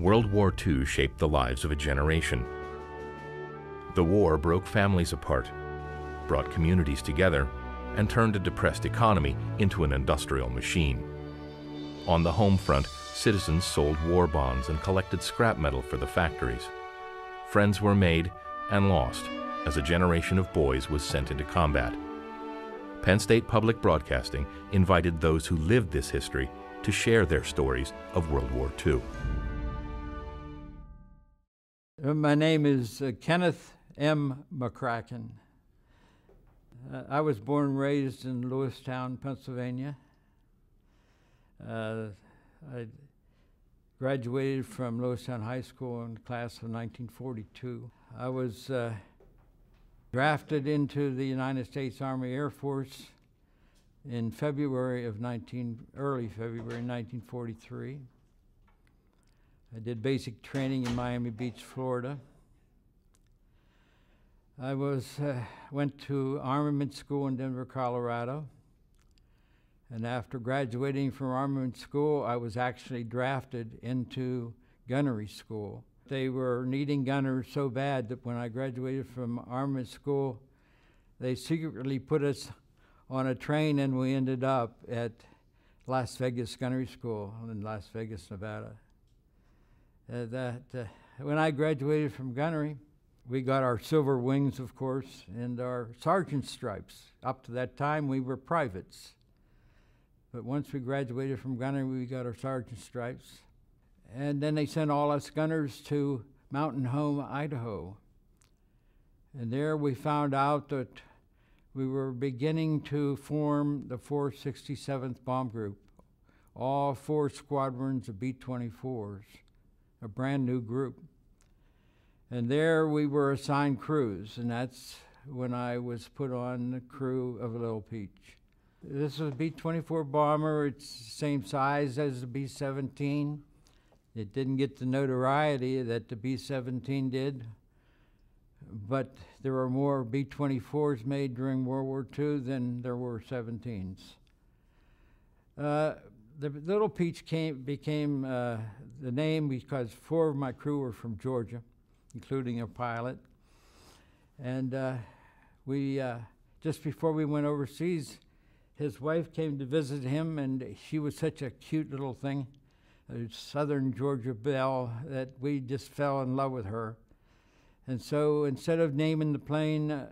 World War II shaped the lives of a generation. The war broke families apart, brought communities together, and turned a depressed economy into an industrial machine. On the home front, citizens sold war bonds and collected scrap metal for the factories. Friends were made and lost as a generation of boys was sent into combat. Penn State Public Broadcasting invited those who lived this history to share their stories of World War II. My name is Kenneth M. McCracken. I was born and raised in Lewistown, Pennsylvania. I graduated from Lewistown High School in the class of 1942. I was drafted into the United States Army Air Force in early February 1943. I did basic training in Miami Beach, Florida. I went to armament school in Denver, Colorado. And after graduating from armament school, I was actually drafted into gunnery school. They were needing gunners so bad that when I graduated from armament school, they secretly put us on a train and we ended up at Las Vegas Gunnery School in Las Vegas, Nevada. When I graduated from gunnery, we got our silver wings, of course, and our sergeant stripes. Up to that time, we were privates. But once we graduated from gunnery, we got our sergeant stripes. And then they sent all us gunners to Mountain Home, Idaho. And there we found out that we were beginning to form the 467th Bomb Group, all 4 squadrons of B-24s, a brand new group. And there we were assigned crews, and that's when I was put on the crew of Little Peach. This was a B-24 bomber. It's the same size as the B-17. It didn't get the notoriety that the B-17 did, but there were more B-24s made during World War II than there were 17s. The Little Peach became the name because 4 of my crew were from Georgia, including a pilot. And just before we went overseas, his wife came to visit him, and she was such a cute little thing, a Southern Georgia belle, that we just fell in love with her. And so instead of naming the plane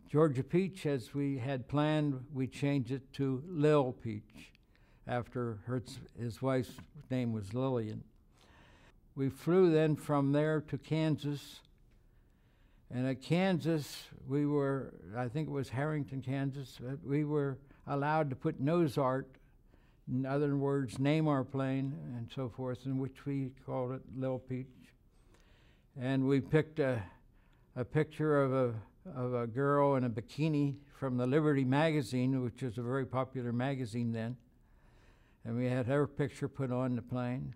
Georgia Peach, as we had planned, we changed it to Lil Peach, after his wife's name was Lillian. We flew then from there to Kansas. And at Kansas, we were, I think it was Harrington, Kansas, we were allowed to put nose art, in other words, name our plane and so forth, in which we called it Lil Peach. And we picked a picture of a girl in a bikini from the Liberty magazine, which was a very popular magazine then. And we had her picture put on the plane.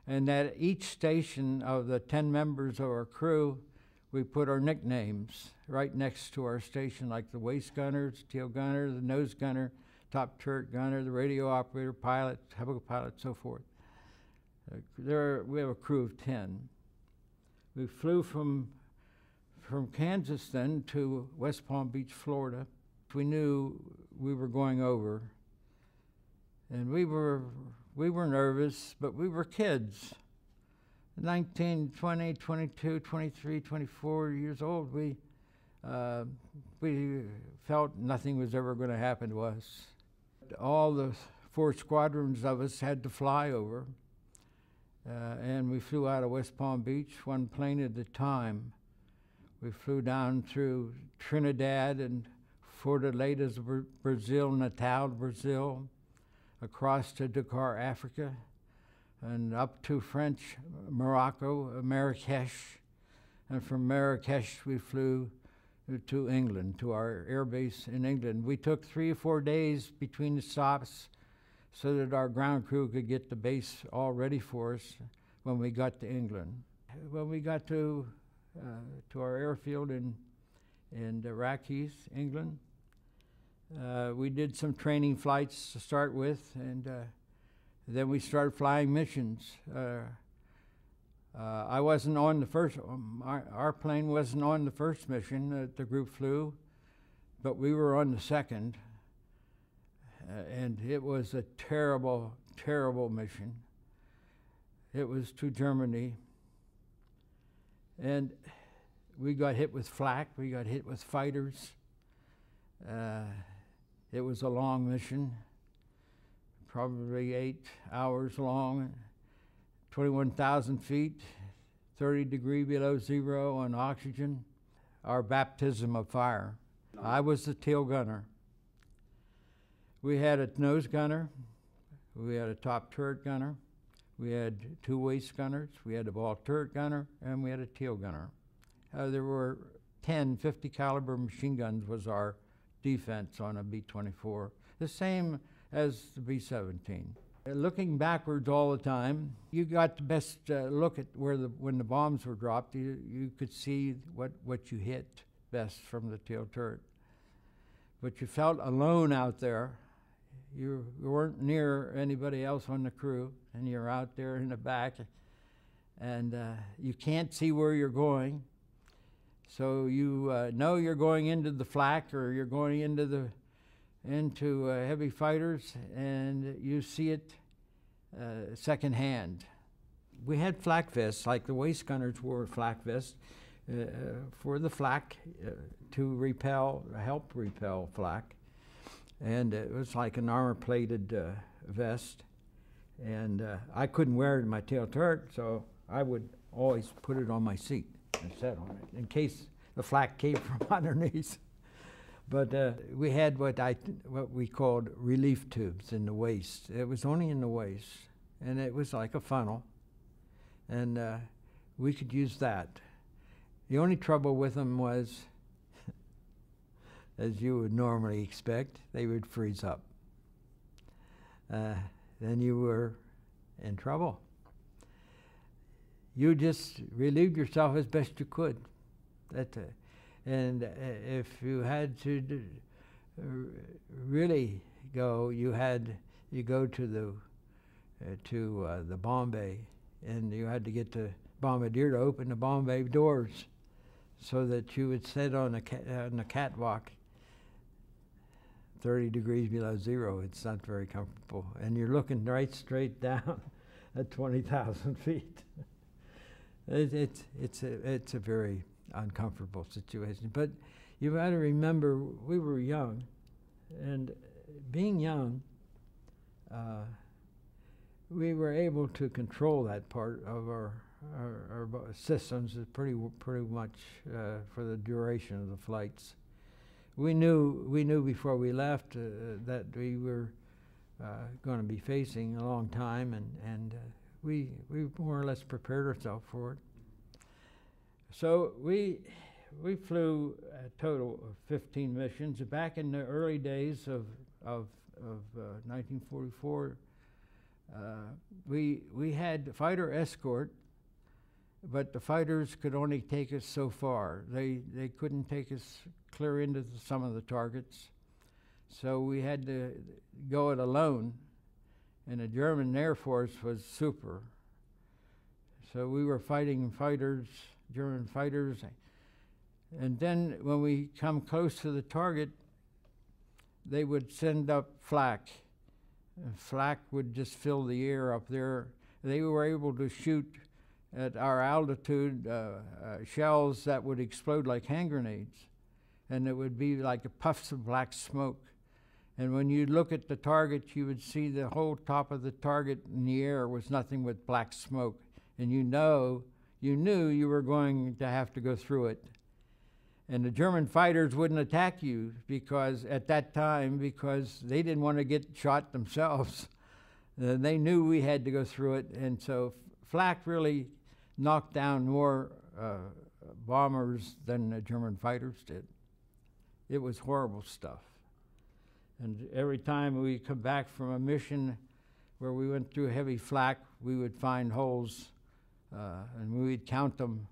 And at each station of the 10 members of our crew, we put our nicknames right next to our station, like the waist gunner, tail gunner, the nose gunner, top turret gunner, the radio operator, pilot, helicopter pilot, so forth. We have a crew of 10. We flew from Kansas then to West Palm Beach, Florida. We knew we were going over, and we were nervous, but we were kids. 19, 20, 22, 23, 24 years old, we felt nothing was ever going to happen to us. All the 4 squadrons of us had to fly over, and we flew out of West Palm Beach, one plane at a time. We flew down through Trinidad and Fortaleza, Brazil, Natal, Brazil, across to Dakar, Africa, and up to French Morocco, Marrakesh. And from Marrakesh, we flew to England, to our air base in England. We took 3 or 4 days between the stops so that our ground crew could get the base all ready for us when we got to England. When we got to our airfield in Rackies, England, we did some training flights to start with, and Then we started flying missions. I wasn't on the first, our plane wasn't on the first mission that the group flew, but we were on the second. And it was a terrible, terrible mission. It was to Germany. And we got hit with flak, we got hit with fighters. It was a long mission, probably 8 hours long, 21,000 feet, 30 degrees below zero on oxygen. Our baptism of fire. I was the tail gunner. We had a nose gunner, we had a top turret gunner, we had 2 waist gunners, we had a ball turret gunner, and we had a tail gunner. There were 10 50 caliber machine guns was our defense on a B-24, the same as the B-17. Looking backwards all the time, you got the best look at when the bombs were dropped. You could see what you hit best from the tail turret. But you felt alone out there. You weren't near anybody else on the crew, and you're out there in the back, and you can't see where you're going. So you know you're going into the flak, or you're going into heavy fighters, and you see it secondhand. We had flak vests, like the waist gunners wore flak vests for the flak to help repel flak. And it was like an armor-plated vest. And I couldn't wear it in my tail turret, so I would always put it on my seat and sit on it in case the flak came from underneath. But we had what we called relief tubes in the waist. It was only in the waist, and it was like a funnel, and we could use that. The only trouble with them was, as you would normally expect, they would freeze up. Then you were in trouble. You just relieved yourself as best you could. And if you had to really go, you go to the bomb bay, and you had to get the bombardier to open the bomb bay doors, so that you would sit on the catwalk. 30 degrees below zero, it's not very comfortable. And you're looking right straight down at 20,000 feet. It's a very uncomfortable situation. But you got to remember, we were young, and being young, we were able to control that part of our systems pretty much for the duration of the flights. We knew before we left that we were going to be facing a long time, and we more or less prepared ourselves for it. So we flew a total of 15 missions. Back in the early days of 1944, we had fighter escort, but the fighters could only take us so far. They couldn't take us clear into some of the targets, so we had to go it alone. And the German Air Force was super. So we were fighting German fighters, and then when we come close to the target, they would send up flak. And flak would just fill the air up there. They were able to shoot at our altitude shells that would explode like hand grenades, and it would be like puffs of black smoke. And when you look at the target, you would see the whole top of the target in the air was nothing but black smoke, and you knew you were going to have to go through it. And the German fighters wouldn't attack you at that time because they didn't want to get shot themselves. They knew we had to go through it, and so flak really knocked down more bombers than the German fighters did. It was horrible stuff. And every time we come back from a mission where we went through heavy flak, we would find holes, and we'd count them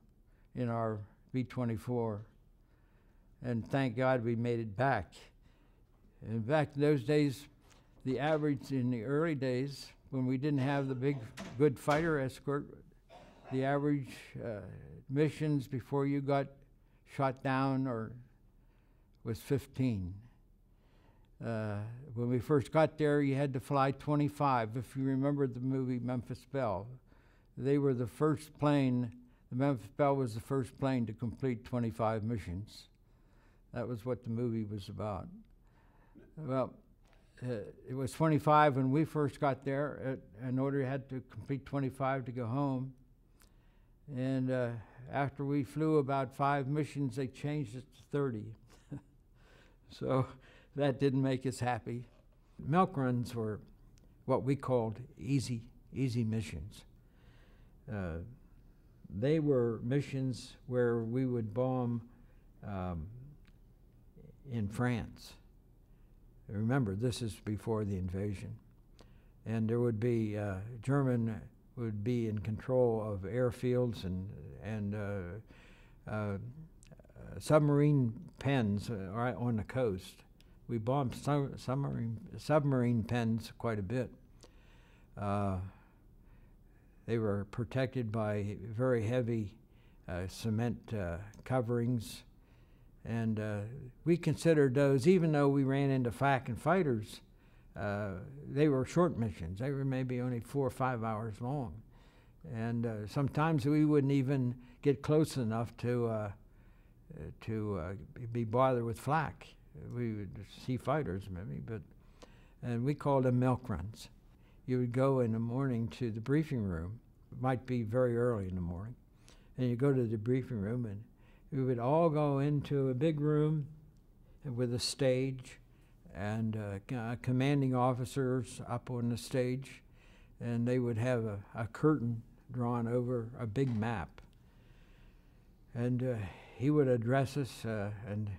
in our B-24. And thank God we made it back. And back in those days, the average in the early days when we didn't have the big, good fighter escort, the average missions before you got shot down was 15. When we first got there, you had to fly 25. If you remember the movie Memphis Belle, they were the first plane, the Memphis Belle was the first plane to complete 25 missions. That was what the movie was about. Well, it was 25 when we first got there. In order, you had to complete 25 to go home. And after we flew about 5 missions, they changed it to 30. So that didn't make us happy. Milk runs were what we called easy missions. They were missions where we would bomb in France. Remember, this is before the invasion. And there would be, German would be in control of airfields and submarine pens right on the coast. We bombed submarine pens quite a bit. They were protected by very heavy cement coverings, and we considered those, even though we ran into flak and fighters, they were short missions. They were maybe only 4 or 5 hours long, and sometimes we wouldn't even get close enough to be bothered with flak. We would see fighters maybe, and we called them milk runs. You would go in the morning to the briefing room. It might be very early in the morning, and you go to the briefing room, and we would all go into a big room with a stage and commanding officers up on the stage, and they would have a curtain drawn over a big map. And he would address us, and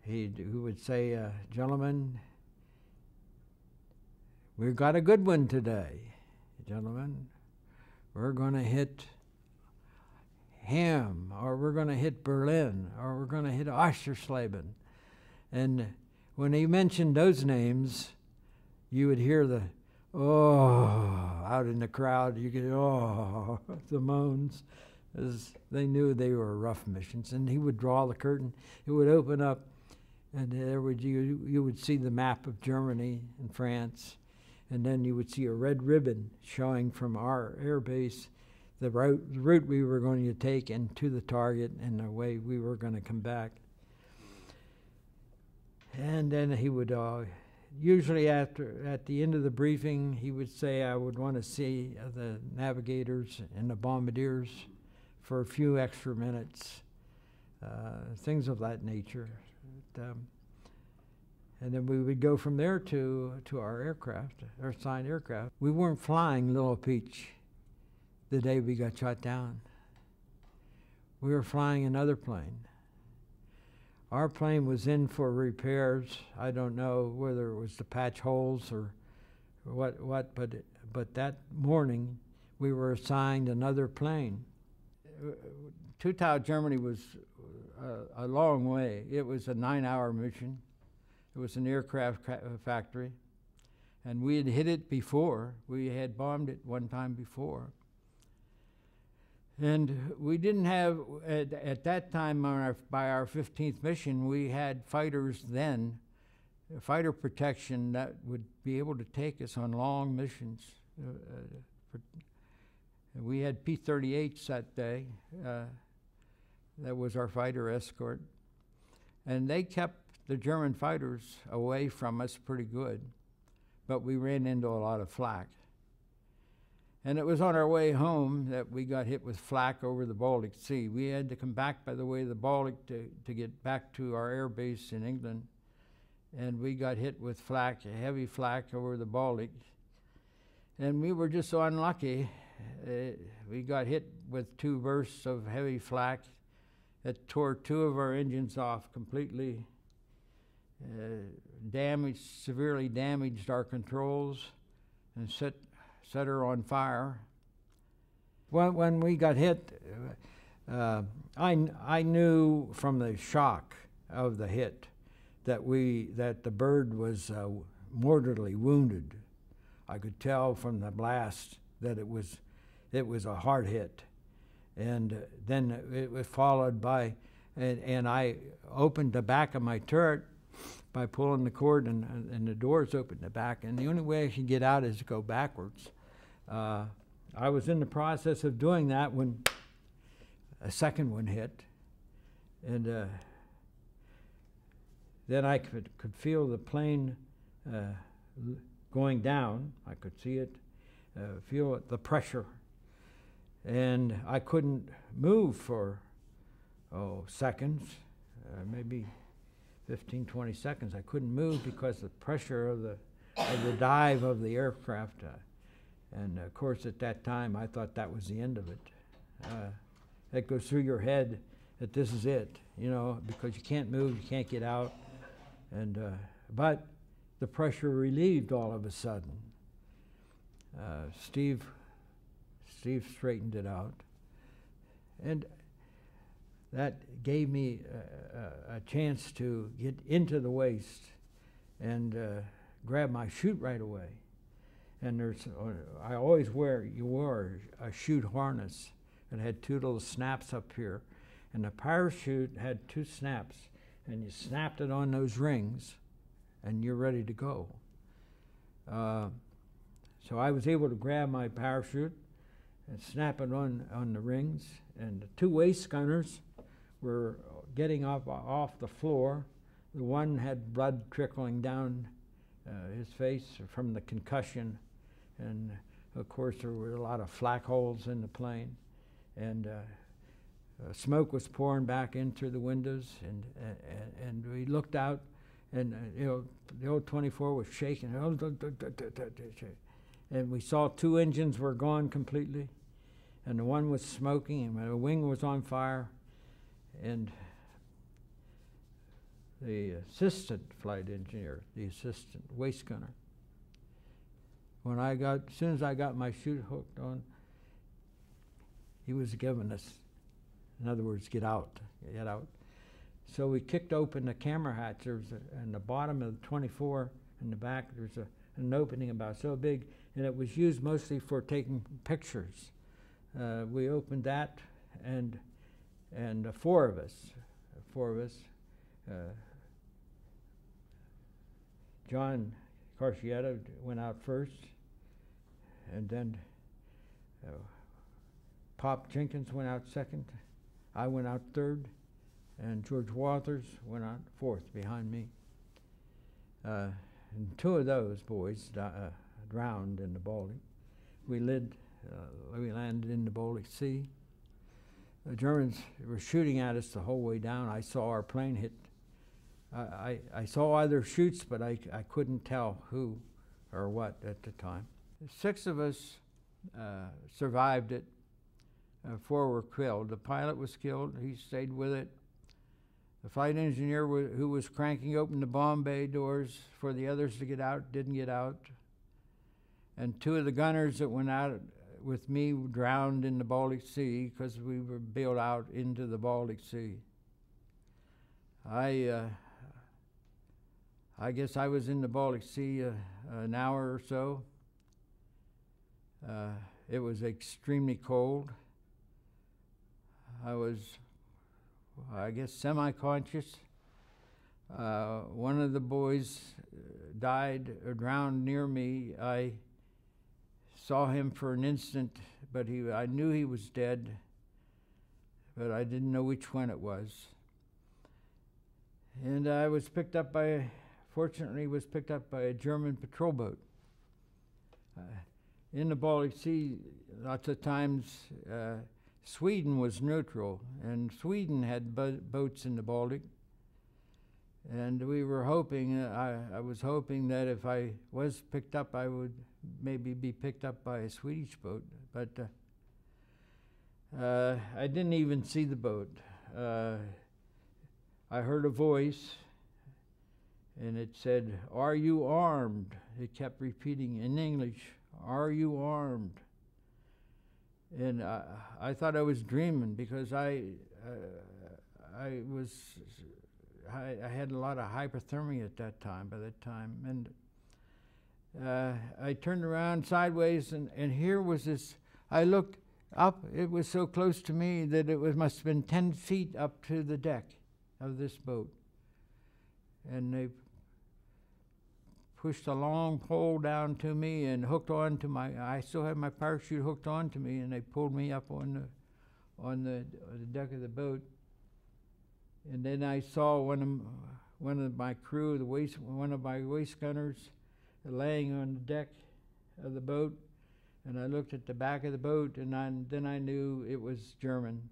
he would say, gentlemen, we've got a good one today. Gentlemen, we're going to hit Ham, or we're going to hit Berlin, or we're going to hit Oschersleben. And when he mentioned those names, you would hear the, oh, out in the crowd. You could, oh, the moans, as they knew they were rough missions. And he would draw the curtain. It would open up, and there would you would see the map of Germany and France. And then you would see a red ribbon showing from our air base the route we were going to take and to the target and the way we were going to come back. And then he would, usually at the end of the briefing, he would say, I would want to see the navigators and the bombardiers for a few extra minutes, things of that nature. And then we would go from there to our aircraft, our assigned aircraft. We weren't flying Little Peach the day we got shot down. We were flying another plane. Our plane was in for repairs. I don't know whether it was to patch holes or what, but that morning we were assigned another plane. Tutau, Germany was a long way. It was a 9-hour mission. It was an aircraft factory, and we had hit it before. We had bombed it one time before. And we didn't have, at that time by our 15th mission, we had fighters then, fighter protection that would be able to take us on long missions. We had P-38s that day. That was our fighter escort. And they kept the German fighters away from us pretty good, but we ran into a lot of flak. And it was on our way home that we got hit with flak over the Baltic Sea. We had to come back by the way of the Baltic to get back to our air base in England. And we got hit with flak, heavy flak over the Baltic. And we were just so unlucky. We got hit with 2 bursts of heavy flak that tore 2 of our engines off completely, severely damaged our controls, and set her on fire. When we got hit, I knew from the shock of the hit that the bird was mortally wounded. I could tell from the blast that it was a hard hit. And then it was followed by, and I opened the back of my turret by pulling the cord, and the doors opened the back, and the only way I could get out is to go backwards. I was in the process of doing that when a second one hit, and then I could feel the plane going down. I could see it, feel it, the pressure, and I couldn't move for seconds, maybe 15, 20 seconds. I couldn't move because the pressure of the dive of the aircraft. And of course, at that time, I thought that was the end of it. It goes through your head that this is it, you know, because you can't move, you can't get out. And but the pressure relieved all of a sudden. Steve straightened it out, and that gave me a chance to get into the waist and grab my chute right away. And I always wore a chute harness. It had two little snaps up here, and the parachute had two snaps, and you snapped it on those rings, and you're ready to go. So I was able to grab my parachute and snap it on the rings, and the two waist gunners were getting up off the floor. The one had blood trickling down his face from the concussion, and of course there were a lot of flak holes in the plane, and smoke was pouring back in through the windows, and we looked out, and you know, the old 24 was shaking, and we saw two engines were gone completely, and the one was smoking, and the wing was on fire, and the assistant flight engineer, the assistant waist gunner, as soon as I got my chute hooked on, he was giving us, in other words, get out. So we kicked open the camera hatch. There was in the bottom of the 24 in the back, there's an opening about so big, and it was used mostly for taking pictures. We opened that, and four of us, John Carcietta went out first, and then Pop Jenkins went out second, I went out third, and George Walters went out fourth behind me. And two of those boys drowned in the Baltic. We landed in the Baltic Sea. The Germans were shooting at us the whole way down. I saw our plane hit. I saw other chutes, but I couldn't tell who or what at the time. 6 of us survived it. 4 were killed. The pilot was killed. He stayed with it. The flight engineer who was cranking open the bomb bay doors for the others to get out didn't get out. And 2 of the gunners that went out with me drowned in the Baltic Sea because we were bailed out into the Baltic Sea. I guess I was in the Baltic Sea an hour or so. It was extremely cold. I was, I guess, semi-conscious. One of the boys died or drowned near me. I saw him for an instant, but I knew he was dead, but I didn't know which one it was. And I was picked up fortunately picked up by a German patrol boat. In the Baltic Sea, lots of times, Sweden was neutral, and Sweden had boats in the Baltic. And we were hoping, I was hoping that if I was picked up, I would maybe be picked up by a Swedish boat. But I didn't even see the boat. I heard a voice, and it said, "Are you armed?" It kept repeating in English, "Are you armed?" And I thought I was dreaming because I had a lot of hypothermia at that time, by that time. And I turned around sideways, and here was this. I looked up. It was so close to me that it must have been 10 feet up to the deck of this boat. And they pushed a long pole down to me and hooked on to I still had my parachute hooked on to me, and they pulled me up on the deck of the boat. And then I saw one of my crew, one of my waist gunners, laying on the deck of the boat, and I looked at the back of the boat, and then I knew it was German.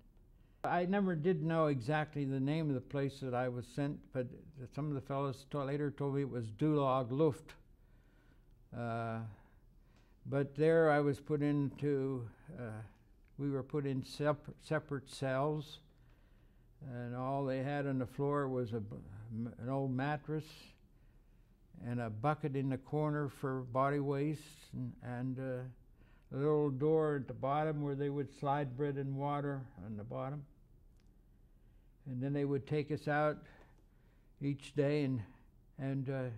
I never did know exactly the name of the place that I was sent, but some of the fellows later told me it was Dulag Luft. But there I was put into, we were put in separate cells, and all they had on the floor was an old mattress and a bucket in the corner for body waste, and a little door at the bottom where they would slide bread and water on the bottom. And then they would take us out each day and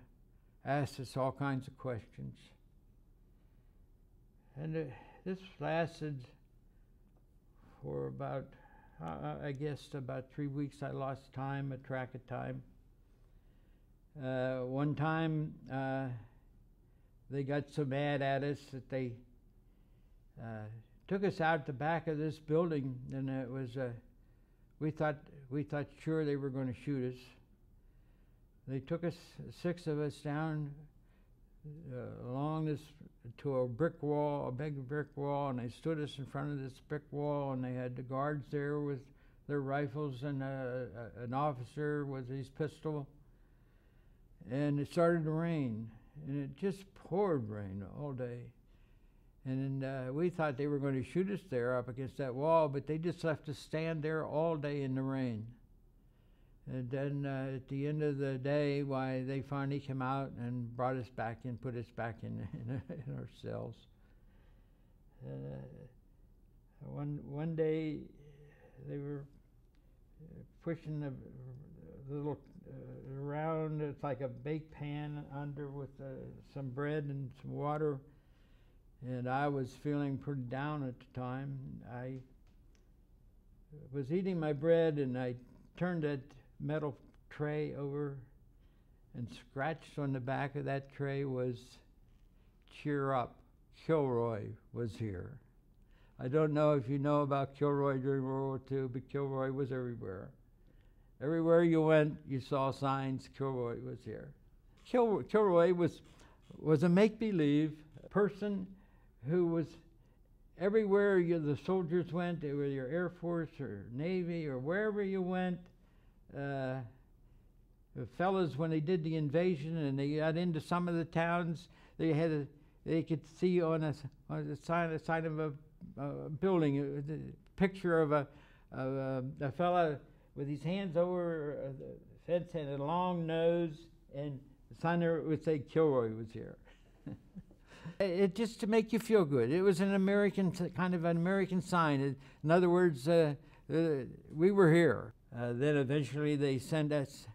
ask us all kinds of questions. And this lasted for about, I guess, about 3 weeks. I lost time, a track of time. One time, they got so mad at us that they took us out the back of this building, and it was we thought sure they were going to shoot us. They took us, 6 of us, down along this to a brick wall, a big brick wall, and they stood us in front of this brick wall, and they had the guards there with their rifles, and an officer with his pistol. And it started to rain, and it just poured rain all day. And we thought they were going to shoot us there up against that wall, but they just left us stand there all day in the rain. And then at the end of the day, they finally came out and brought us back in, put us back in our cells. One day they were pushing the little around. It's like a bake pan under with some bread and some water. And I was feeling pretty down at the time. I was eating my bread, and I turned that metal tray over, and scratched on the back of that tray was, "Cheer up, Kilroy was here." I don't know if you know about Kilroy during World War II, but Kilroy was everywhere. Everywhere you went, you saw signs, Kilroy was here. Kilroy was a make-believe person who was everywhere the soldiers went, whether your Air Force or Navy or wherever you went. The fellas, when they did the invasion and they got into some of the towns, they could see on the side of a building a picture of a fella with his hands over the fence and a long nose, and the sign there would say Kilroy was here. It just to make you feel good. It was an American, kind of an American sign. In other words, we were here. Then eventually they sent us,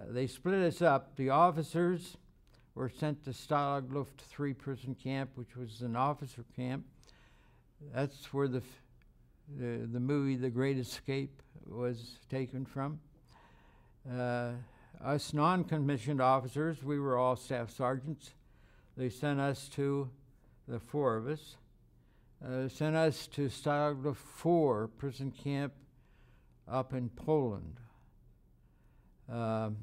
they split us up. The officers were sent to Stalag Luft 3 prison camp, which was an officer camp. That's where the movie The Great Escape was taken from. Us non-commissioned officers, we were all staff sergeants. They sent us to, the 4 of us, sent us to Stalag Luft 4 prison camp up in Poland. Stalag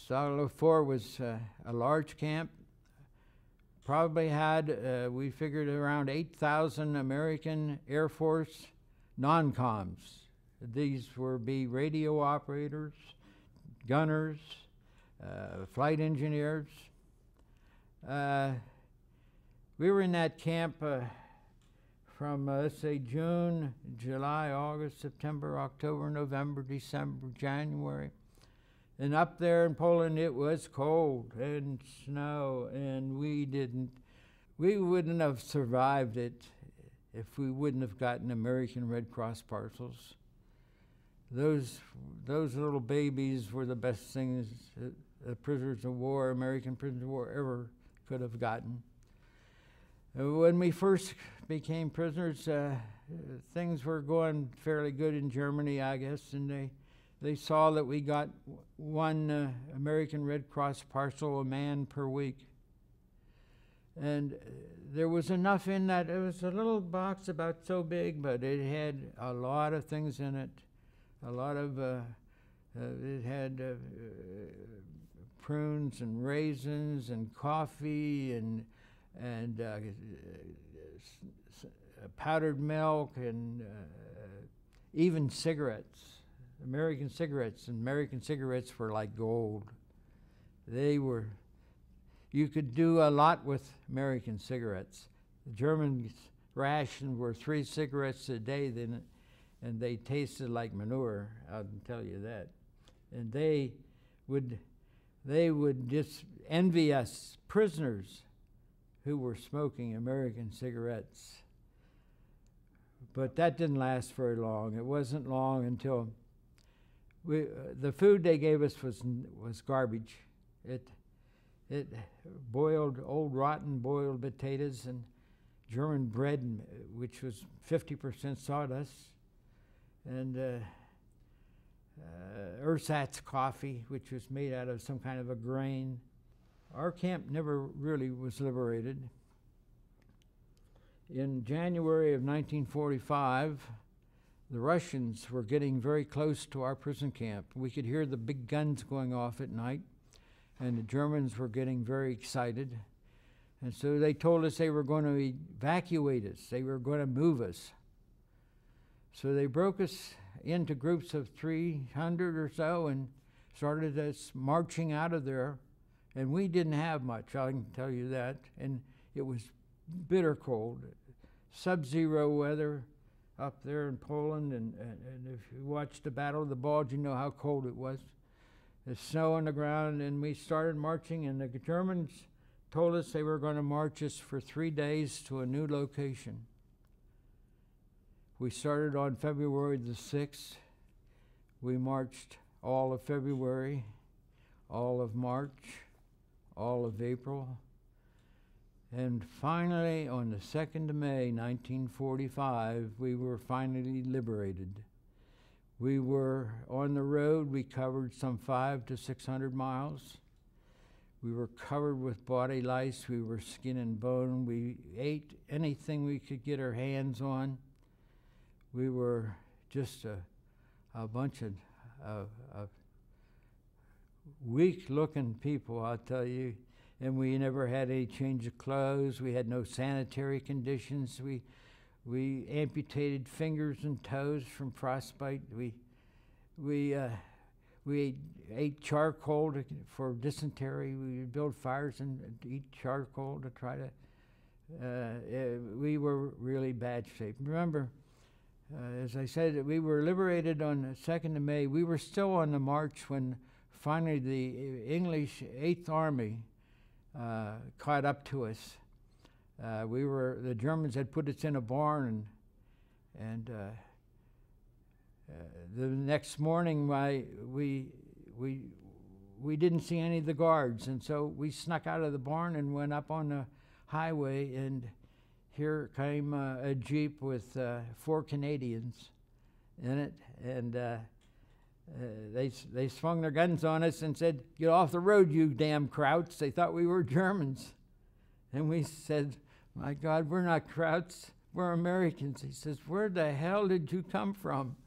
Luft 4 was a large camp. Probably had, we figured, around 8,000 American Air Force non-coms. These were radio operators, gunners, flight engineers. We were in that camp from, let's say, June, July, August, September, October, November, December, January. And up there in Poland, it was cold and snow, and we wouldn't have survived it if we wouldn't have gotten American Red Cross parcels. Those little babies were the best things prisoners of war, American prisoners of war, ever could have gotten. When we first became prisoners, things were going fairly good in Germany, I guess, and they saw that we got one American Red Cross parcel a man per week. And there was enough in that. It was a little box about so big, but it had a lot of things in it. A lot of, it had prunes and raisins and coffee and powdered milk and even cigarettes, American cigarettes. And American cigarettes were like gold. They were, you could do a lot with American cigarettes. The German ration were 3 cigarettes a day then, and they tasted like manure, I can tell you that. And they would just envy us prisoners who were smoking American cigarettes. But that didn't last very long. It wasn't long until the food they gave us was garbage. It boiled, old rotten boiled potatoes and German bread, which was 50% sawdust, and ersatz coffee, which was made out of some kind of a grain. Our camp never really was liberated. In January of 1945, the Russians were getting very close to our prison camp. We could hear the big guns going off at night, and the Germans were getting very excited. And so they told us they were going to evacuate us. They were going to move us. So they broke us into groups of 300 or so and started us marching out of there. And we didn't have much, I can tell you that. And it was bitter cold, sub-zero weather up there in Poland. And if you watched the Battle of the Bulge, you know how cold it was. There's snow on the ground, and we started marching, and the Germans told us they were going to march us for 3 days to a new location. We started on February the 6th. We marched all of February, all of March, all of April, and finally on the 2nd of May, 1945, we were finally liberated. We were on the road. We covered some 500 to 600 miles. We were covered with body lice. We were skin and bone. We ate anything we could get our hands on. We were just a bunch of weak-looking people, I'll tell you. And we never had any change of clothes. We had no sanitary conditions. We amputated fingers and toes from frostbite. We ate charcoal for dysentery. We would build fires and eat charcoal to try to. We were really bad shape. Remember, as I said, we were liberated on the 2nd of May. We were still on the march when finally the English 8th Army caught up to us. The Germans had put us in a barn, and the next morning we didn't see any of the guards, and so we snuck out of the barn and went up on the highway, and here came a Jeep with 4 Canadians in it, and they swung their guns on us and said, "Get off the road, you damn Krauts." They thought we were Germans. And we said, "My God, we're not Krauts, we're Americans." He says, "Where the hell did you come from?"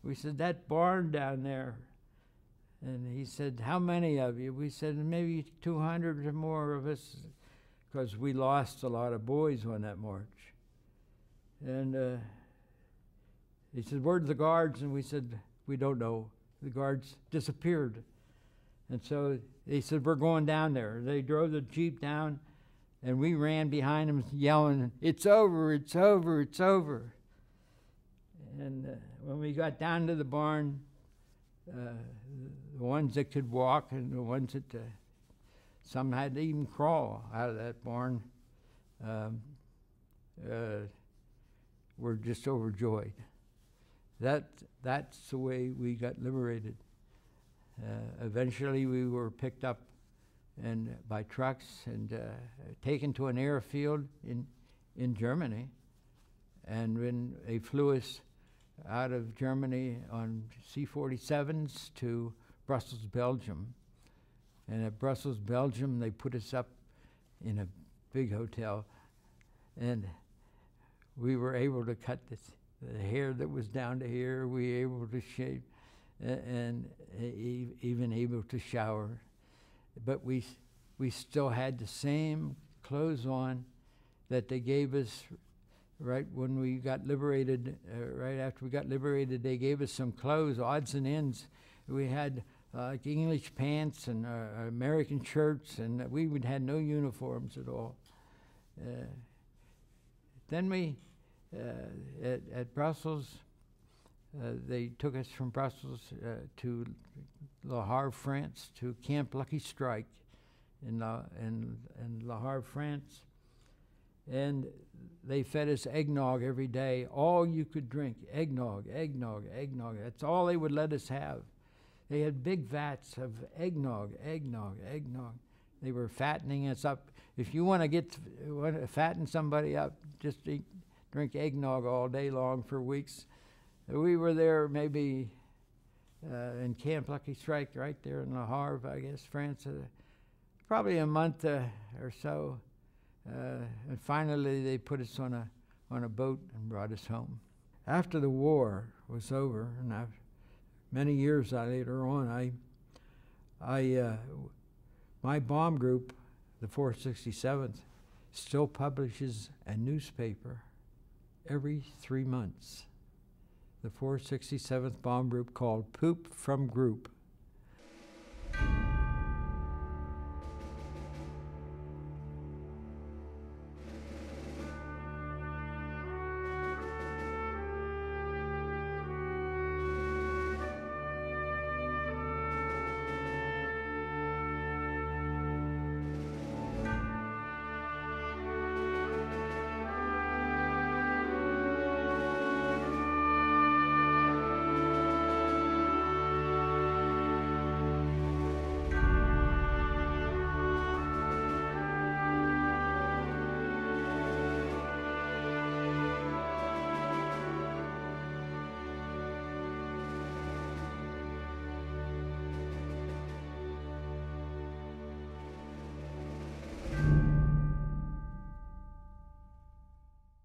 We said, "That barn down there." And he said, "How many of you?" We said, "Maybe 200 or more of us," because we lost a lot of boys on that march. And he said, "Where's the guards?" And we said, "We don't know. The guards disappeared." And so they said, "We're going down there." They drove the Jeep down, and we ran behind them yelling, "It's over, it's over, it's over." And when we got down to the barn, the ones that could walk and the ones that some had to even crawl out of that barn were just overjoyed. That's the way we got liberated. Eventually we were picked up and by trucks and taken to an airfield in Germany. And when they flew us out of Germany on C-47s to Brussels, Belgium. And at Brussels, Belgium, they put us up in a big hotel. And we were able to cut the hair that was down to here. We were able to shave and even able to shower. But we still had the same clothes on that they gave us right when we got liberated. Right after we got liberated, they gave us some clothes, odds and ends. We had like English pants and American shirts, and we had no uniforms at all. Then we, at Brussels, they took us from Brussels to Le Havre, France, to Camp Lucky Strike in Le Havre, France. And they fed us eggnog every day, all you could drink, eggnog, eggnog, eggnog. That's all they would let us have. They had big vats of eggnog, eggnog, eggnog. They were fattening us up. If you want to fatten somebody up, just drink eggnog all day long for weeks. We were there maybe in Camp Lucky Strike, right there in Le Havre, I guess, France, probably a month or so. And finally, they put us on a boat and brought us home. After the war was over, and many years later on, my bomb group, the 467th, still publishes a newspaper every 3 months. The 467th Bomb Group, called Poop from Group.